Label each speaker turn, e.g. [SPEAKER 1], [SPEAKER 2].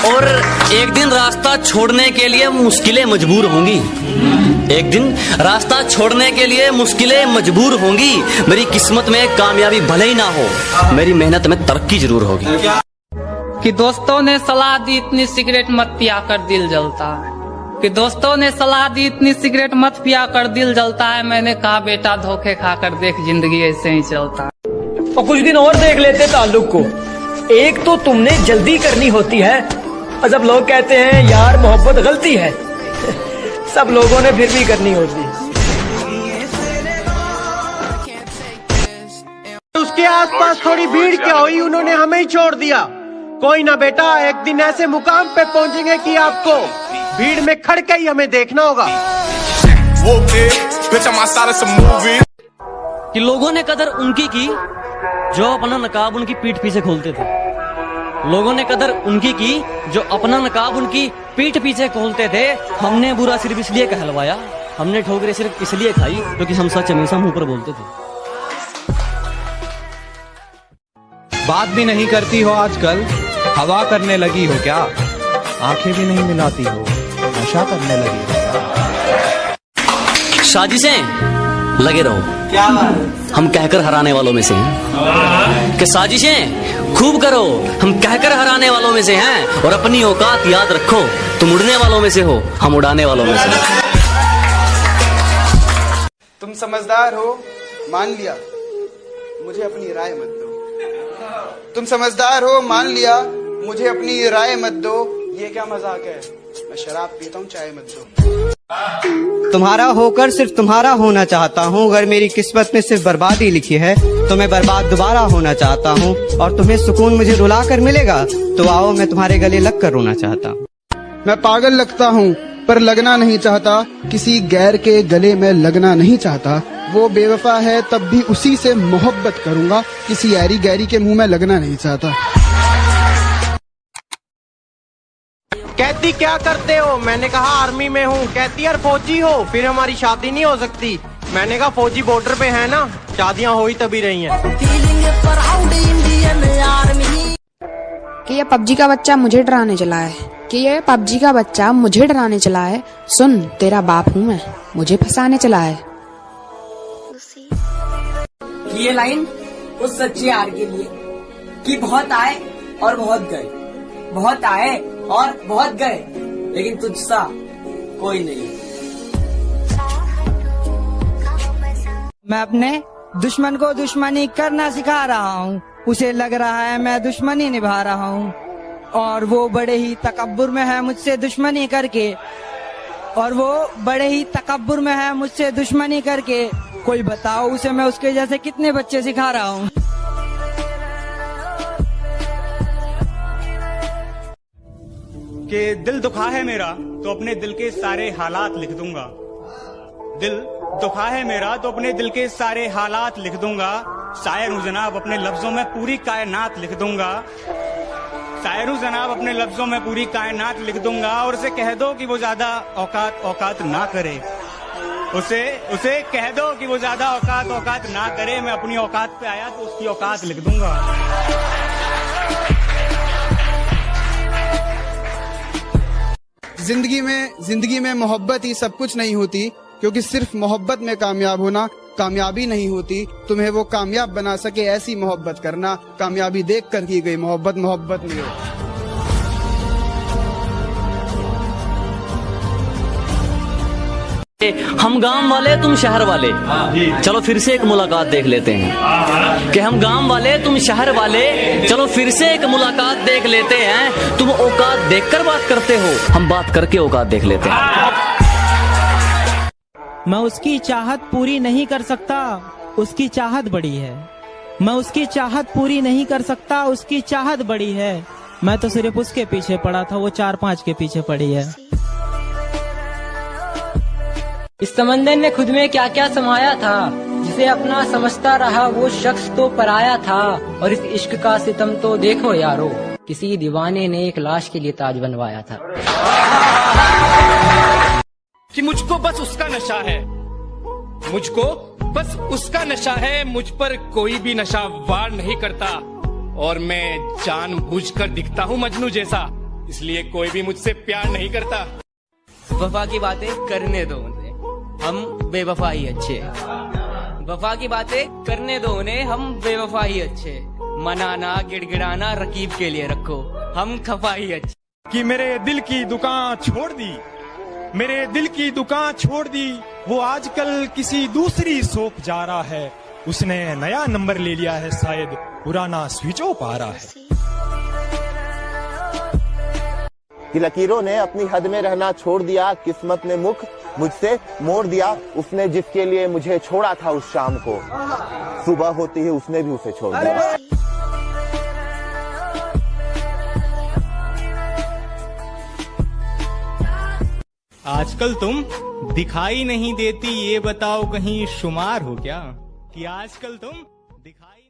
[SPEAKER 1] और एक दिन रास्ता छोड़ने के लिए मुश्किलें मजबूर होंगी। एक दिन रास्ता छोड़ने के लिए मुश्किलें मजबूर होंगी। मेरी किस्मत में कामयाबी भले ही ना हो, मेरी मेहनत में तरक्की जरूर होगी।
[SPEAKER 2] कि दोस्तों ने सलाह दी इतनी सिगरेट मत पिया कर दिल जलता है। कि दोस्तों ने सलाह दी इतनी सिगरेट मत पिया कर दिल जलता है। मैंने कहा बेटा धोखे खाकर देख जिंदगी ऐसे ही चलता है।
[SPEAKER 3] और कुछ दिन और देख लेते ताल्लुक को। एक तो तुमने जल्दी करनी होती है, और जब लोग कहते हैं यार मोहब्बत गलती है, सब लोगों ने फिर भी करनी होती है।
[SPEAKER 4] उसके आसपास थोड़ी भीड़ क्या हुई, उन्होंने हमें ही छोड़ दिया। कोई ना बेटा, एक दिन ऐसे मुकाम पे पहुंचेंगे कि आपको भीड़ में खड़ के ही हमें देखना होगा।
[SPEAKER 1] कि लोगों ने कदर उनकी की जो अपना नकाब उनकी पीठ पीछे खोलते थे। लोगों ने कदर उनकी की जो अपना नकाब उनकी पीठ पीछे खोलते थे। हमने बुरा सिर्फ इसलिए कहलवाया, हमने ठोकरें सिर्फ इसलिए खाई क्योंकि हम सच हमेशा मुंह पर बोलते थे।
[SPEAKER 5] बात भी नहीं करती हो आजकल, हवा करने लगी हो क्या? आंखें भी नहीं मिलाती हो, नशा करने लगी हो क्या?
[SPEAKER 1] साजिशें लगे रहो, क्या बात? हम कहकर हराने वालों में से हैं। कि साजिशें खूब करो, हम कहकर हराने वालों में से हैं। और अपनी औकात याद रखो, तुम उड़ने वालों में से हो, हम उड़ाने वालों में से हैं।
[SPEAKER 6] तुम समझदार हो, मान लिया, मुझे अपनी राय मत दो। तुम समझदार हो, मान लिया, मुझे अपनी राय मत दो। ये क्या मजाक है, मैं शराब पीता हूँ, चाय मत दो।
[SPEAKER 7] तुम्हारा होकर सिर्फ तुम्हारा होना चाहता हूँ। अगर मेरी किस्मत में सिर्फ बर्बादी लिखी है तो मैं बर्बाद दोबारा होना चाहता हूँ। और तुम्हें सुकून मुझे रुला कर मिलेगा तो आओ, मैं तुम्हारे गले लग कर रोना चाहता हूँ।
[SPEAKER 6] मैं पागल लगता हूँ पर लगना नहीं चाहता, किसी गैर के गले में लगना नहीं चाहता। वो बेवफा है तब भी उसी से मोहब्बत करूंगा, किसी ऐरी गैरी के मुंह में लगना नहीं चाहता।
[SPEAKER 4] कहती क्या करते हो? मैंने कहा आर्मी में हूँ। कहती यार फौजी हो, फिर हमारी शादी नहीं हो सकती। मैंने कहा फौजी बॉर्डर पे है ना, शादियाँ हो ही तभी रही हैं।
[SPEAKER 8] कि ये पबजी का बच्चा मुझे डराने चला है। कि ये पबजी का बच्चा मुझे डराने चला है। सुन, तेरा बाप हूँ मैं, मुझे फंसाने चला है।
[SPEAKER 9] ये लाइन उस सच्चे यार के लिए कि बहुत आए और बहुत गए, बहुत आए और बहुत गए, लेकिन तुझसा कोई नहीं।
[SPEAKER 10] मैं अपने दुश्मन को दुश्मनी करना सिखा रहा हूँ। उसे लग रहा है मैं दुश्मनी निभा रहा हूँ, और वो बड़े ही तकब्बुर में है मुझसे दुश्मनी करके। और वो बड़े ही तकब्बुर में है मुझसे दुश्मनी करके। कोई बताओ उसे मैं उसके जैसे कितने बच्चे सिखा रहा हूँ।
[SPEAKER 11] कि दिल दुखा है मेरा तो अपने दिल के सारे हालात लिख दूंगा। दिल दुखा है मेरा तो अपने दिल के सारे हालात लिख दूंगा। शायर हूँ जनाब, अपने लफ्जों में पूरी कायनात लिख दूंगा। शायर हूँ जनाब, अपने लफ्जों में पूरी कायनात लिख दूंगा। और उसे कह दो कि वो ज्यादा औकात ना करे। उसे कह दो कि वो ज्यादा औकात ना करे। मैं अपनी औकात पे आया तो उसकी औकात लिख दूंगा।
[SPEAKER 6] जिंदगी में मोहब्बत ही सब कुछ नहीं होती, क्योंकि सिर्फ मोहब्बत में कामयाब होना कामयाबी नहीं होती। तुम्हें वो कामयाब बना सके ऐसी मोहब्बत करना। कामयाबी देख कर की गई मोहब्बत नहीं होती।
[SPEAKER 1] हम गांव वाले तुम शहर वाले, चलो फिर से एक मुलाकात देख लेते हैं। कि हम गांव वाले तुम शहर वाले, चलो फिर से एक मुलाकात देख लेते हैं। तुम औकात देखकर बात करते हो, हम बात करके औकात देख लेते हैं।
[SPEAKER 10] मैं उसकी चाहत पूरी नहीं कर सकता, उसकी चाहत बड़ी है। मैं उसकी चाहत पूरी नहीं कर सकता, उसकी चाहत बड़ी है। मैं तो सिर्फ उसके पीछे पड़ा था, वो 4-5 के पीछे पड़ी है।
[SPEAKER 9] इस समंदर ने खुद में क्या क्या समाया था, जिसे अपना समझता रहा वो शख्स तो पराया था। और इस इश्क का सितम तो देखो यारो, किसी दीवाने ने एक लाश के लिए ताज बनवाया था।
[SPEAKER 12] कि मुझको बस उसका नशा है, मुझको बस उसका नशा है। मुझ पर कोई भी नशा वार नहीं करता, और मैं जानबूझकर दिखता हूँ मजनू जैसा, इसलिए कोई भी मुझसे प्यार नहीं करता।
[SPEAKER 1] वफा की बातें करने दो उन्हें, हम बेवफा ही अच्छे। वफा की बातें करने दो उन्हें, हम बेवफा ही अच्छे। मनाना गिड़गिड़ाना रकीब के लिए रखो, हम खफा ही अच्छे।
[SPEAKER 11] कि मेरे दिल की दुकान छोड़ दी, मेरे दिल की दुकान छोड़ दी, वो आजकल किसी दूसरी शॉप जा रहा है। उसने नया नंबर ले लिया है, शायद पुराना स्विच ऑफ आ रहा है।
[SPEAKER 13] कि लकीरों ने अपनी हद में रहना छोड़ दिया, किस्मत ने मुख मुझसे मोड़ दिया। उसने जिसके लिए मुझे छोड़ा था उस शाम को, सुबह होती ही उसने भी उसे छोड़ दिया।
[SPEAKER 11] आजकल तुम दिखाई नहीं देती, ये बताओ कहीं शुमार हो क्या? कि आजकल तुम दिखाई